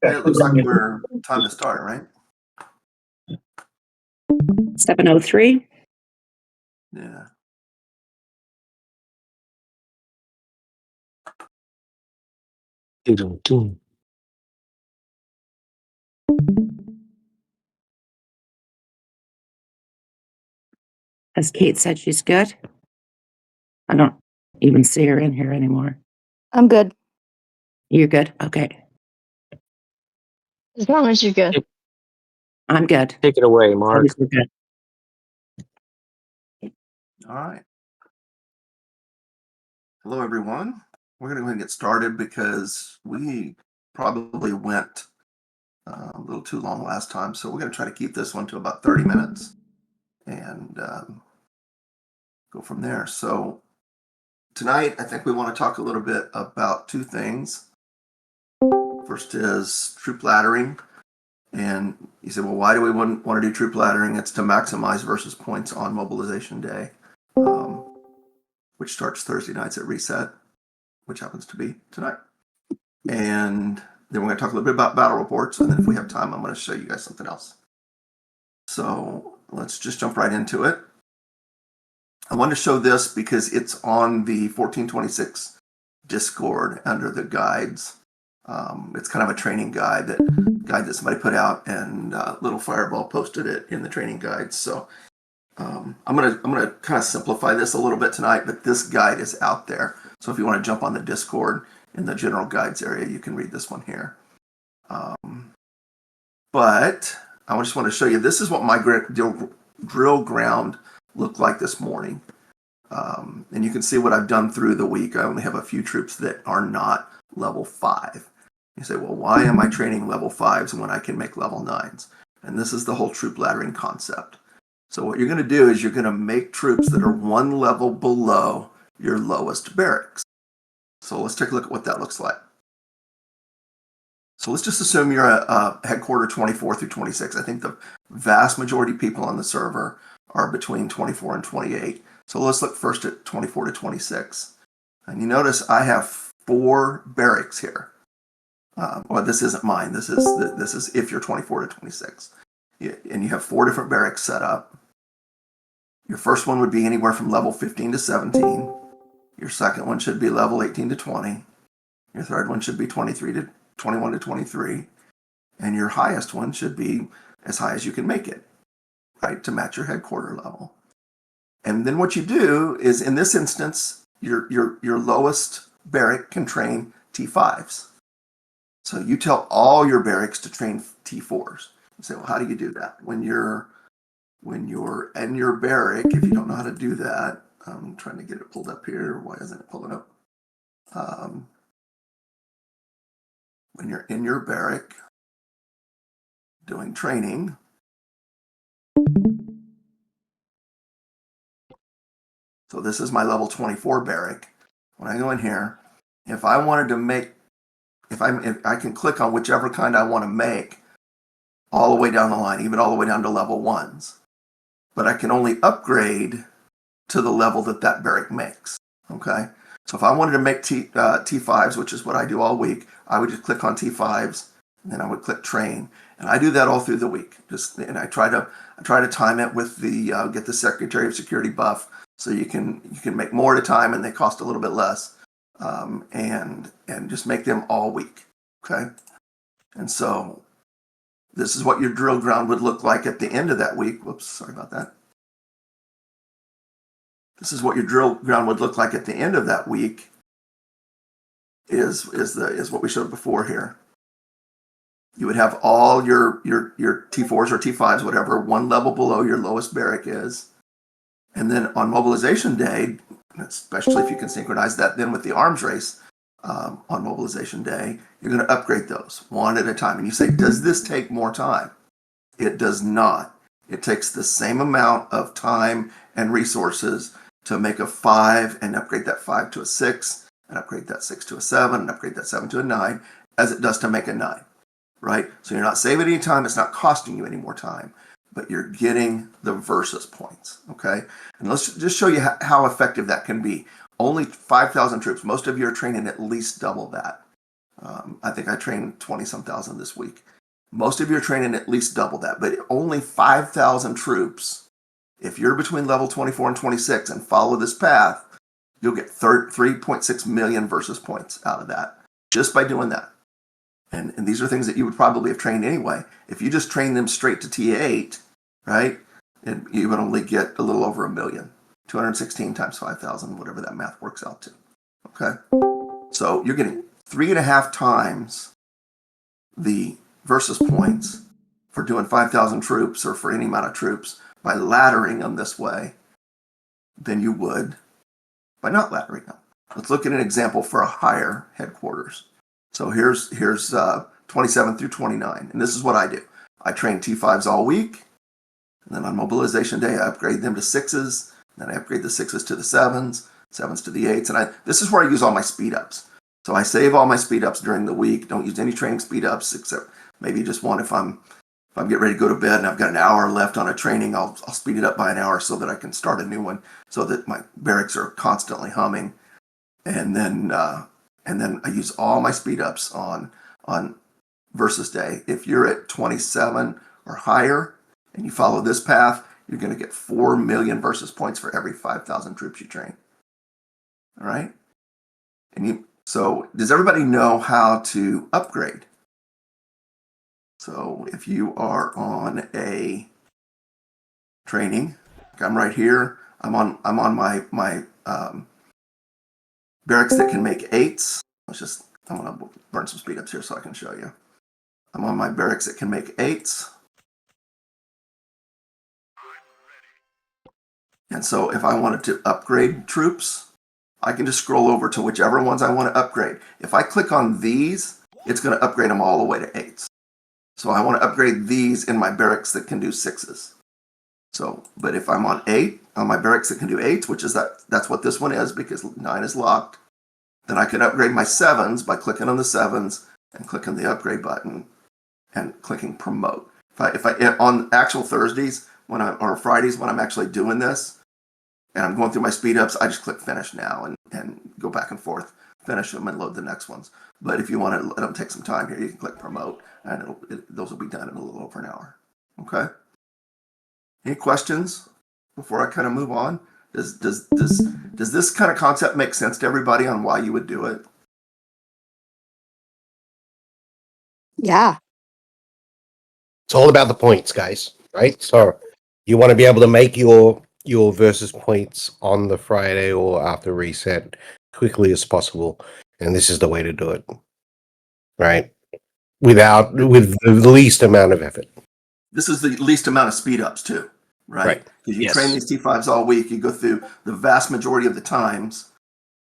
Okay, it looks like we're time to start, right? 7:03. Yeah. As Kate said, she's good. I don't even see her in here anymore. I'm good. You're good? Okay. As long as you're good. I'm good. Take it away, Mark. Always we're good. All right. Hello, everyone. We're going to go ahead and get started because we probably went a little too long last time. So we're going to try to keep this one to about 30 minutes and go from there. So tonight, I think we want to talk a little bit about two things. First is troop laddering. And you say, well, why do we want to do troop laddering? It's to maximize versus points on mobilization day, which starts Thursday nights at reset, which happens to be tonight. And then we're going to talk a little bit about battle reports. And then if we have time, I'm going to show you guys something else. So let's just jump right into it. I wanted to show this because it's on the 1426 Discord under the guides. It's kind of a training guide that somebody put out, and Little Fireball posted it in the training guides. So I'm gonna kind of simplify this a little bit tonight, but this guide is out there. So if you want to jump on the Discord in the general guides area, you can read this one here. But I just want to show you, this is what my drill ground looked like this morning. And you can see what I've done through the week. I only have a few troops that are not level 5. You say, well, why am I training level 5s when I can make level 9s? And this is the whole troop laddering concept. So what you're going to do is you're going to make troops that are one level below your lowest barracks. So let's take a look at what that looks like. So let's just assume you're a headquarter 24 through 26. I think the vast majority of people on the server are between 24 and 28. So let's look first at 24 to 26. And you notice I have 4 barracks here. Well, this isn't mine. This is if you're 24 to 26. And you have 4 different barracks set up. Your first one would be anywhere from level 15 to 17. Your second one should be level 18 to 20. Your third one should be 23 to 21 to 23. And your highest one should be as high as you can make it, right, to match your headquarter level. And then what you do is, in this instance, your lowest barrack can train T5s. So you tell all your barracks to train T4s. You say, well, how do you do that? When you're in your barrack, if you don't know how to do that, I'm trying to get it pulled up here. Why isn't it pulling up? When you're in your barrack doing training, so this is my level 24 barrack. When I go in here, if I wanted to make, if I can click on whichever kind I want to make all the way down the line, even all the way down to level 1s. But I can only upgrade to the level that barrack makes, okay? So if I wanted to make T5s, which is what I do all week, I would just click on T5s, and then I would click train. And I do that all through the week. And I try to time it with the get the Secretary of Security buff, so you can make more at a time and they cost a little bit less, and just make them all week, okay? And so this is what your drill ground would look like at the end of that week. Whoops, sorry about that. This is what your drill ground would look like at the end of that week. Is what we showed before here. You would have all your T4s or T5s, whatever, one level below your lowest barrack is. And then on mobilization day, especially if you can synchronize that then with the arms race on mobilization day, you're going to upgrade those one at a time. And you say, does this take more time? It does not. It takes the same amount of time and resources to make a 5 and upgrade that 5 to a 6, and upgrade that 6 to a 7, and upgrade that 7 to a 9, as it does to make a 9, right? So you're not saving any time. It's not costing you any more time, but you're getting the versus points, okay? And let's just show you how effective that can be. Only 5,000 troops. Most of you are training at least double that. I think I trained 20 some thousand this week. Most of you are training at least double that, but only 5,000 troops. If you're between level 24 and 26 and follow this path, you'll get 3.6 million versus points out of that just by doing that. And these are things that you would probably have trained anyway. If you just train them straight to T8, right, and you would only get a little over a million. 216 times 5,000, whatever that math works out to. Okay? So you're getting 3.5 times the versus points for doing 5,000 troops or for any amount of troops by laddering them this way than you would by not laddering them. Let's look at an example for a higher headquarters. So here's 27 through 29, and this is what I do. I train T5s all week, and then on mobilization day, I upgrade them to 6s, then I upgrade the 6s to the 7s, 7s to the 8s, and this is where I use all my speed ups. So I save all my speed ups during the week. Don't use any training speed ups except maybe just one if I'm getting ready to go to bed and I've got an hour left on a training. I'll speed it up by an hour so that I can start a new one, so that my barracks are constantly humming. And then I use all my speed ups on versus day. If you're at 27 or higher and you follow this path, you're going to get 4 million versus points for every 5,000 troops you train. All right? So does everybody know how to upgrade? So if you are on a training, like I'm right here, I'm on my barracks that can make 8s. I'm gonna burn some speed ups here so I can show you. I'm on my barracks that can make 8s. And so if I wanted to upgrade troops, I can just scroll over to whichever ones I want to upgrade. If I click on these, it's going to upgrade them all the way to 8s. So I want to upgrade these in my barracks that can do 6s. So, but if I'm on 8, on my barracks that can do 8s, which is that's what this one is because 9 is locked, then I can upgrade my 7s by clicking on the 7s and clicking the upgrade button and clicking promote. If I on actual Thursdays or Fridays when I'm actually doing this and I'm going through my speed ups, I just click finish now and go back and forth, finish them and load the next ones. But if you want to let them take some time here, you can click promote and those will be done in a little over an hour. Okay. Any questions before I kind of move on? Does this kind of concept make sense to everybody on why you would do it? Yeah. It's all about the points, guys, right? So you want to be able to make your versus points on the Friday or after reset quickly as possible, and this is the way to do it, right? With the least amount of effort. This is the least amount of speed ups too, right? Because you train these T5s all week, you go through the vast majority of the times,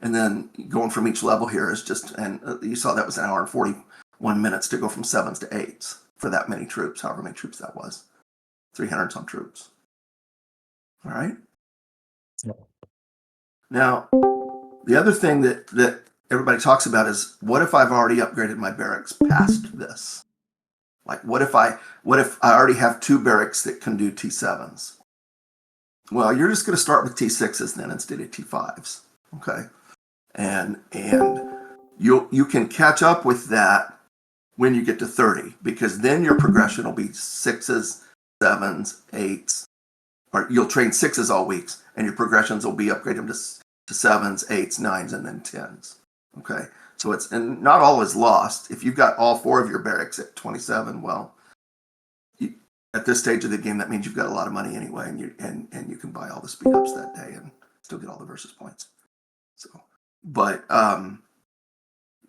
and then going from each level here is just, and you saw that was 1 hour and 41 minutes to go from 7s to 8s for that many troops, however many troops that was. 300 some troops. All right. Now, the other thing that everybody talks about is, what if I've already upgraded my barracks past this? Like, what if I already have 2 barracks that can do T7s? Well, you're just going to start with T6s then instead of T5s, okay? And you can catch up with that when you get to 30, because then your progression will be 6s, 7s, 8s, or you'll train 6s all weeks, and your progressions will be upgraded to 7s, 8s, 9s, and then 10s. Okay, so and not all is lost. If you've got all 4 of your barracks at 27, well, at this stage of the game, that means you've got a lot of money anyway, and you can buy all the speed ups that day and still get all the versus points. So, but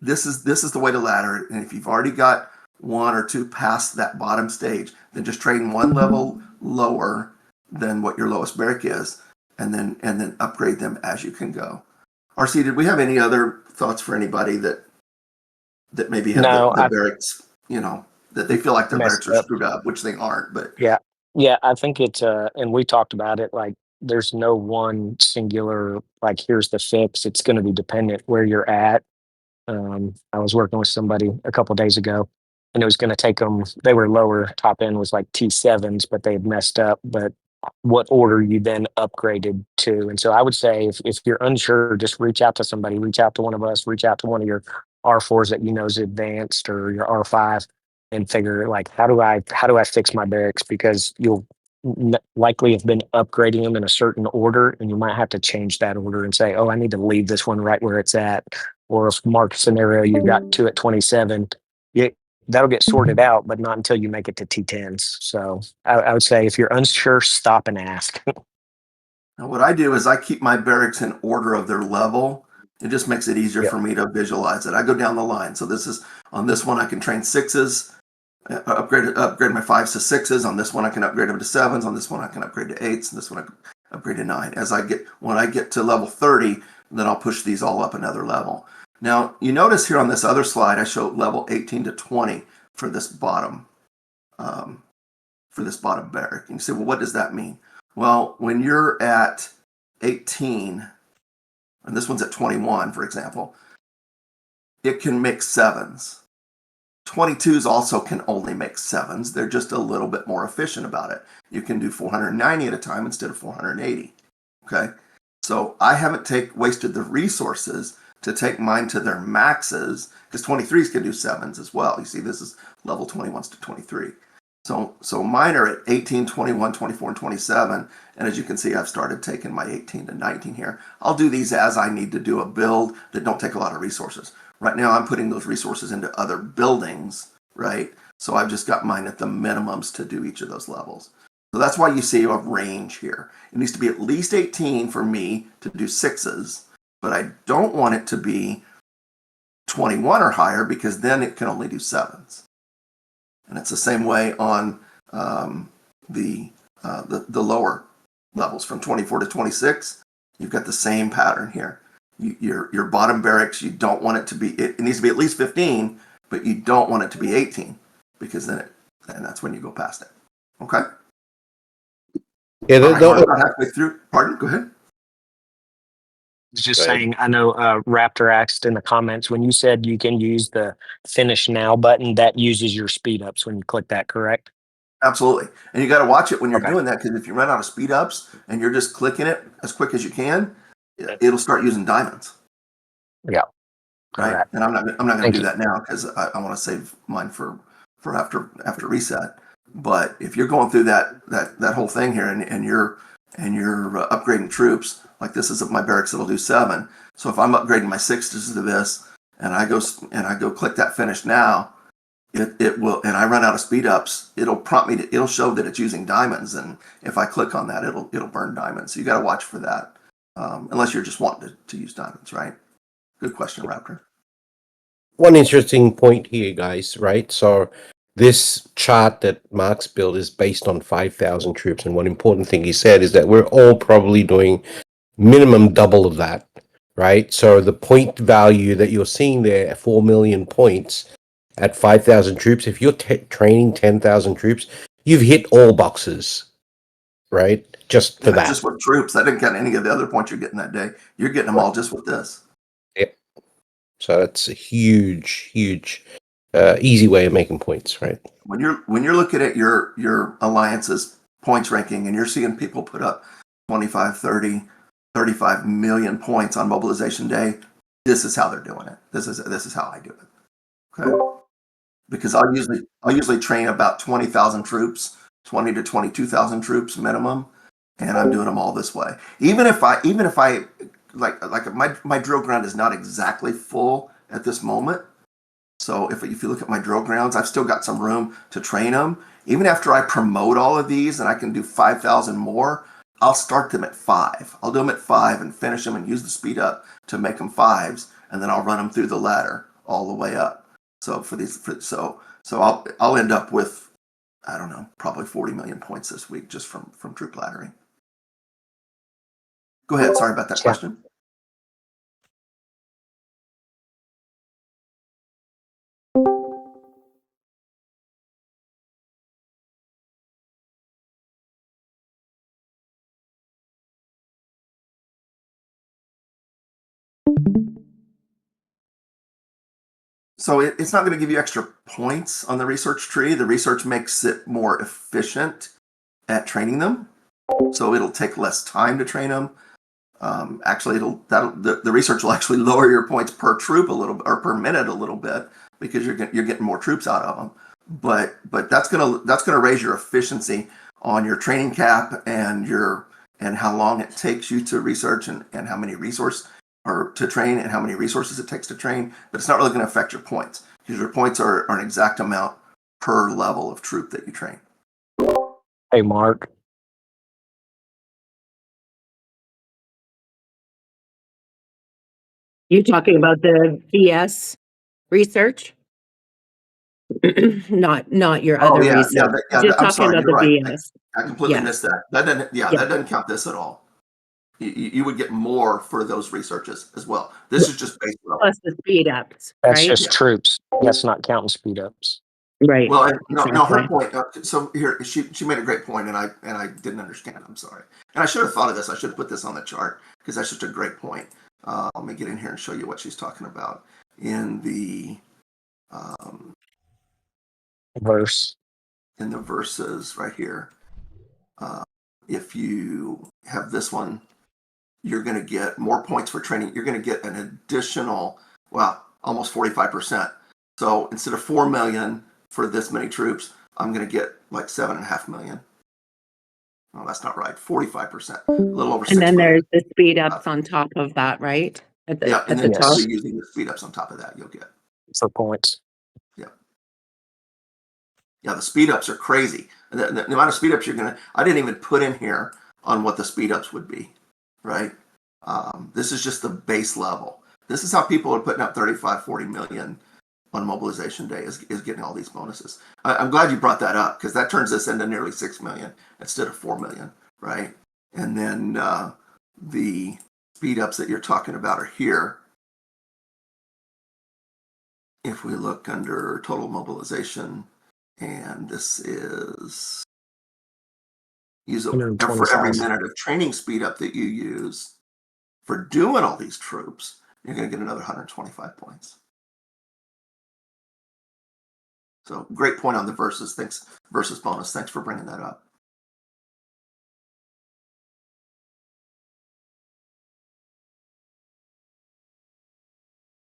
this is the way to ladder it. And if you've already got 1 or 2 past that bottom stage, then just train 1 level lower than what your lowest barrack is, and then upgrade them as you can go. RC, did we have any other thoughts for anybody that maybe have the barracks, that they feel like their barracks are screwed up, which they aren't, but yeah, I think it's and we talked about it, like there's no one singular, like here's the fix. It's going to be dependent where you're at. I was working with somebody a couple days ago, and it was going to take them. They were lower, top end was like T7s, but they had messed up. But what order you then upgraded to? And so I would say if you're unsure, just reach out to somebody, reach out to one of us, reach out to one of your R4s that you know is advanced or your R5 and figure like how do I fix my barracks because you'll likely have been upgrading them in a certain order and you might have to change that order and say, oh, I need to leave this one right where it's at. Or if marked scenario you've got two at 27, that'll get sorted out, but not until you make it to T10s. So I would say if you're unsure, stop and ask. Now, what I do is I keep my barracks in order of their level. It just makes it easier Yep. for me to visualize it. I go down the line. So this is on this one I can train 6s, upgrade my 5s to 6s. On this one I can upgrade them to 7s. On this one I can upgrade to 8s. And this one I can upgrade to 9. When I get to level 30, then I'll push these all up another level. Now you notice here on this other slide I show level 18 to 20 for this bottom barrack. And you say, well, what does that mean? Well, when you're at 18, and this one's at 21, for example, it can make 7s. 22s also can only make 7s. They're just a little bit more efficient about it. You can do 490 at a time instead of 480. Okay? So I haven't wasted the resources to take mine to their maxes, because 23s can do 7s as well. You see, this is level 21s to 23. So mine are at 18, 21, 24, and 27. And as you can see, I've started taking my 18 to 19 here. I'll do these as I need to do a build that don't take a lot of resources. Right now, I'm putting those resources into other buildings, right? So I've just got mine at the minimums to do each of those levels. So that's why you see a range here. It needs to be at least 18 for me to do 6s, but I don't want it to be 21 or higher because then it can only do 7s. And it's the same way on the lower levels from 24 to 26. You've got the same pattern here. Your bottom barracks, you don't want it to be. It needs to be at least 15, but you don't want it to be 18 because then that's when you go past it. Okay. Yeah, All right, we're about halfway through. Pardon. Go ahead. Just Go ahead. saying, I know Raptor asked in the comments when you said you can use the finish now button, that uses your speed ups when you click that, correct? Absolutely. And you got to watch it when you're Okay. doing that, because if you run out of speed ups and you're just clicking it as quick as you can, it'll start using diamonds. Yeah. Right. Alright. And I'm not going to Thank do you. that now because I want to save mine for after reset. But if you're going through that whole thing here and you're upgrading troops, like this is my barracks that'll do 7. So if I'm upgrading my 6s to this and I go click that finish now, it will, and I run out of speed ups, it'll prompt me it'll show that it's using diamonds, and if I click on that, it'll burn diamonds. So you got to watch for that, unless you're just wanting to use diamonds, right? Good question, Raptor. One interesting point here, guys, right? So this chart that Mark's built is based on 5,000 troops. And one important thing he said is that we're all probably doing minimum double of that, right? So the point value that you're seeing there, 4 million points at 5,000 troops, if you're training 10,000 troops, you've hit all boxes, right? Just for That's that. just with troops. I didn't count any of the other points you're getting that day. You're getting them all just with this. Yep. So that's a huge, easy way of making points, right? When you're looking at your alliance's points ranking and you're seeing people put up 25, 30, 35 million points on mobilization day, this is how they're doing it. This is how I do it. Okay. Because I'll usually train about 20,000 troops, 20 to 22,000 troops minimum, and I'm doing them all this way. Even if I like my drill ground is not exactly full at this moment. So if you look at my drill grounds, I've still got some room to train them. Even after I promote all of these and I can do 5,000 more, I'll start them at 5. I'll do them at 5 and finish them and use the speed up to make them 5s, and then I'll run them through the ladder all the way up. So so I'll end up with, I don't know, probably 40 million points this week just from troop laddering. Go ahead. Sorry about that question. So it's not going to give you extra points on the research tree. The research makes it more efficient at training them. So it'll take less time to train them. Actually, the research will actually lower your points per troop a little, or per minute a little bit, because you're getting more troops out of them. But that's gonna raise your efficiency on your training cap and how long it takes you to research and how many resources or to train and how many resources it takes to train. But it's not really going to affect your points, because your points are an exact amount per level of troop that you train. Hey, Mark. You talking about the VS research? Not your Oh other yeah, research. Just I'm talking sorry, about you're the right. VS. I completely Yeah. missed that. That doesn't, yeah, Yeah. that doesn't count this at all. You would get more for those researches as well. This is just base level. Plus the speed ups, That's right? just Yeah. troops. That's not counting speed ups. Right. Well, and no, her Exactly. point. So here, she made a great point, and I didn't understand. I'm sorry, and I should have thought of this. I should have put this on the chart, because that's just a great point. Let me get in here and show you what she's talking about in the Verse. in the verses right here. If you have this one, you're going to get more points for training. You're going to get an additional, well, almost 45%. So instead of 4 million for this many troops, I'm going to get like 7.5 million. No, that's not right. 45%, a little over 6 And then million. there's the speed ups on top of that, right? Yeah, and At the then top. Yes. using the speed ups on top of that, you'll get. For points. Yeah, the speed ups are crazy. The amount of speed ups I didn't even put in here on what the speed ups would be, right? This is just the base level. This is how people are putting up 35, 40 million on mobilization day, is getting all these bonuses. I'm glad you brought that up, because that turns this into nearly 6 million instead of 4 million, right? And then the speed ups that you're talking about are here. If we look under total mobilization, and this is for every 120,000. minute of training speed up that you use for doing all these troops, you're going to get another 125 points. So great point on the versus bonus. Thanks for bringing that up.